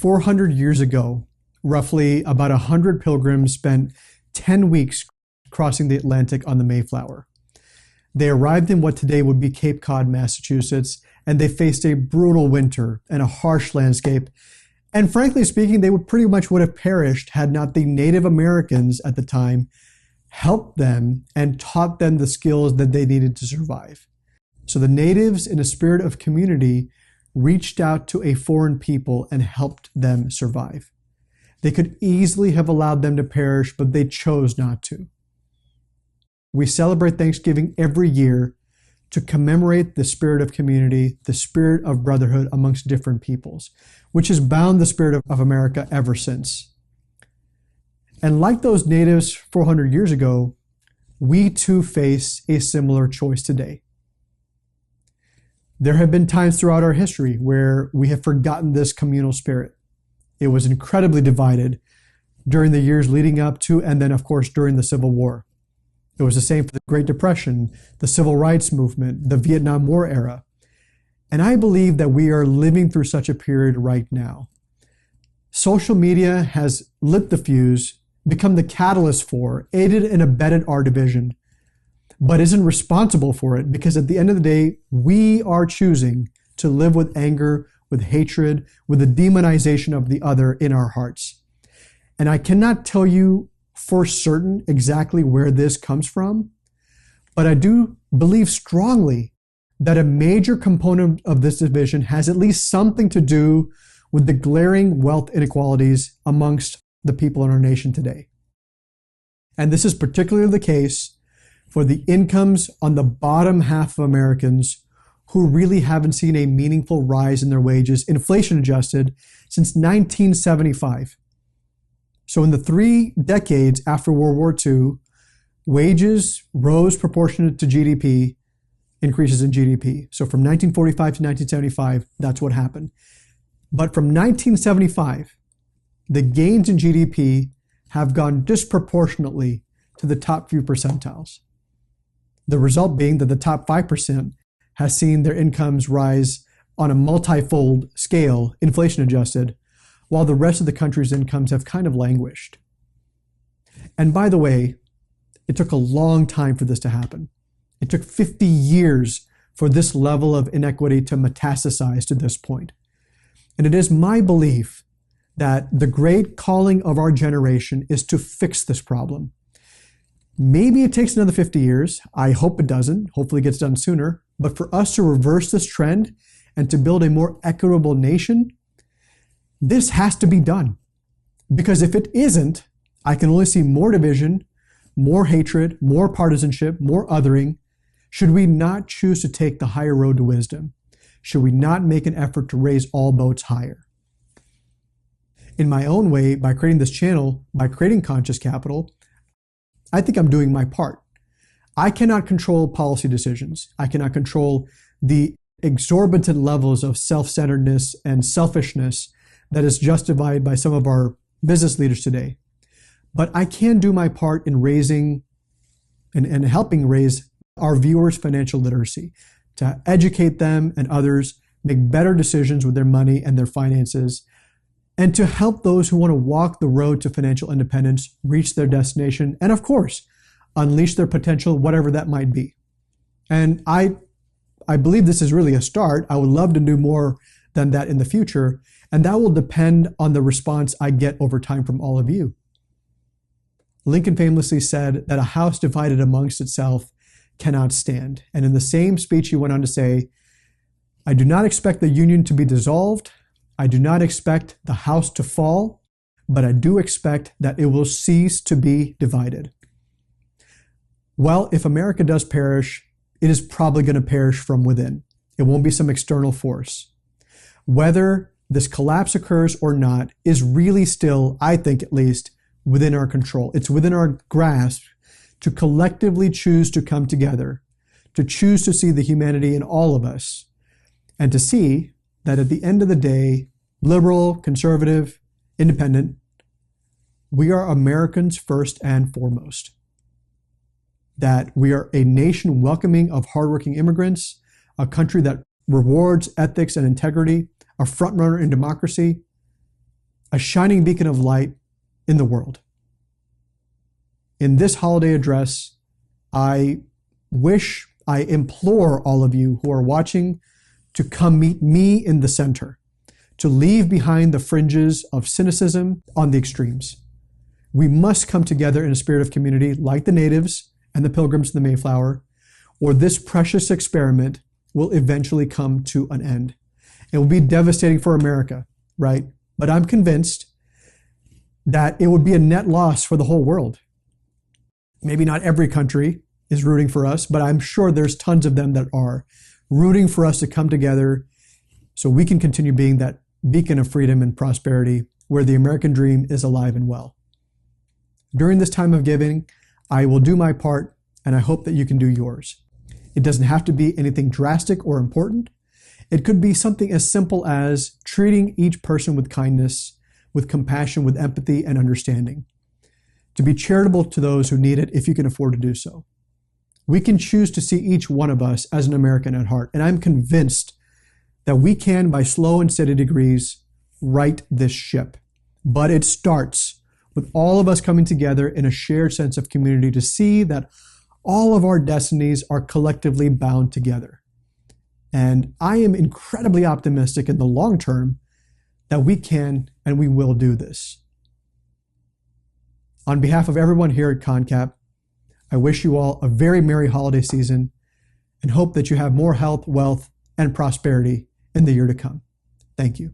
400 years ago, roughly about 100 pilgrims spent 10 weeks crossing the Atlantic on the Mayflower. They arrived in what today would be Cape Cod, Massachusetts, and they faced a brutal winter and a harsh landscape. And frankly speaking, they would have perished had not the Native Americans at the time helped them and taught them the skills that they needed to survive. So the natives, in a spirit of community, reached out to a foreign people and helped them survive. They could easily have allowed them to perish, but they chose not to. We celebrate Thanksgiving every year to commemorate the spirit of community, the spirit of brotherhood amongst different peoples, which has bound the spirit of America ever since. And like those natives 400 years ago, we too face a similar choice today. There have been times throughout our history where we have forgotten this communal spirit. It was incredibly divided during the years leading up to, and then of course during the Civil War. It was the same for the Great Depression, the Civil Rights Movement, the Vietnam War era. And I believe that we are living through such a period right now. Social media has lit the fuse, become the catalyst for, aided and abetted our division, but isn't responsible for it, because at the end of the day, we are choosing to live with anger, with hatred, with the demonization of the other in our hearts. And I cannot tell you for certain exactly where this comes from, but I do believe strongly that a major component of this division has at least something to do with the glaring wealth inequalities amongst the people in our nation today. And this is particularly the case for the incomes on the bottom half of Americans who really haven't seen a meaningful rise in their wages, inflation adjusted, since 1975. So in the 3 decades after World War II, wages rose proportionate to GDP, increases in GDP. So from 1945 to 1975, that's what happened. But from 1975, the gains in GDP have gone disproportionately to the top few percentiles. The result being that the top 5% has seen their incomes rise on a multi-fold scale, inflation adjusted, while the rest of the country's incomes have kind of languished. And by the way, it took a long time for this to happen. It took 50 years for this level of inequity to metastasize to this point. And it is my belief that the great calling of our generation is to fix this problem. Maybe it takes another 50 years. I hope it doesn't. Hopefully it gets done sooner. But for us to reverse this trend and to build a more equitable nation, this has to be done. Because if it isn't, I can only see more division, more hatred, more partisanship, more othering. Should we not choose to take the higher road to wisdom? Should we not make an effort to raise all boats higher? In my own way, by creating this channel, by creating Conscious Capital, I think I'm doing my part. I cannot control policy decisions. I cannot control the exorbitant levels of self-centeredness and selfishness that is justified by some of our business leaders today. But I can do my part in raising and helping raise our viewers' financial literacy, to educate them and others make better decisions with their money and their finances, and to help those who want to walk the road to financial independence reach their destination, and of course, unleash their potential, whatever that might be. And I believe this is really a start. I would love to do more than that in the future, and that will depend on the response I get over time from all of you. Lincoln famously said that a house divided amongst itself cannot stand. And in the same speech, he went on to say, I do not expect the union to be dissolved. I do not expect the house to fall, but I do expect that it will cease to be divided. Well, if America does perish, it is probably going to perish from within. It won't be some external force. Whether this collapse occurs or not is really still, I think at least, within our control. It's within our grasp to collectively choose to come together, to choose to see the humanity in all of us, and to see that at the end of the day, liberal, conservative, independent, we are Americans first and foremost. That we are a nation welcoming of hardworking immigrants, a country that rewards ethics and integrity, a frontrunner in democracy, a shining beacon of light in the world. In this holiday address, I implore all of you who are watching to come meet me in the center, to leave behind the fringes of cynicism on the extremes. We must come together in a spirit of community like the natives and the pilgrims to the Mayflower, or this precious experiment will eventually come to an end. It will be devastating for America, right? But I'm convinced that it would be a net loss for the whole world. Maybe not every country is rooting for us, but I'm sure there's tons of them that are rooting for us to come together so we can continue being that beacon of freedom and prosperity where the American dream is alive and well. During this time of giving, I will do my part, and I hope that you can do yours. It doesn't have to be anything drastic or important. It could be something as simple as treating each person with kindness, with compassion, with empathy and understanding. To be charitable to those who need it if you can afford to do so. We can choose to see each one of us as an American at heart, and I'm convinced that we can, by slow and steady degrees, right this ship. But it starts with all of us coming together in a shared sense of community to see that all of our destinies are collectively bound together. And I am incredibly optimistic in the long term that we can and we will do this. On behalf of everyone here at ConCap, I wish you all a very merry holiday season and hope that you have more health, wealth, and prosperity in the year to come. Thank you.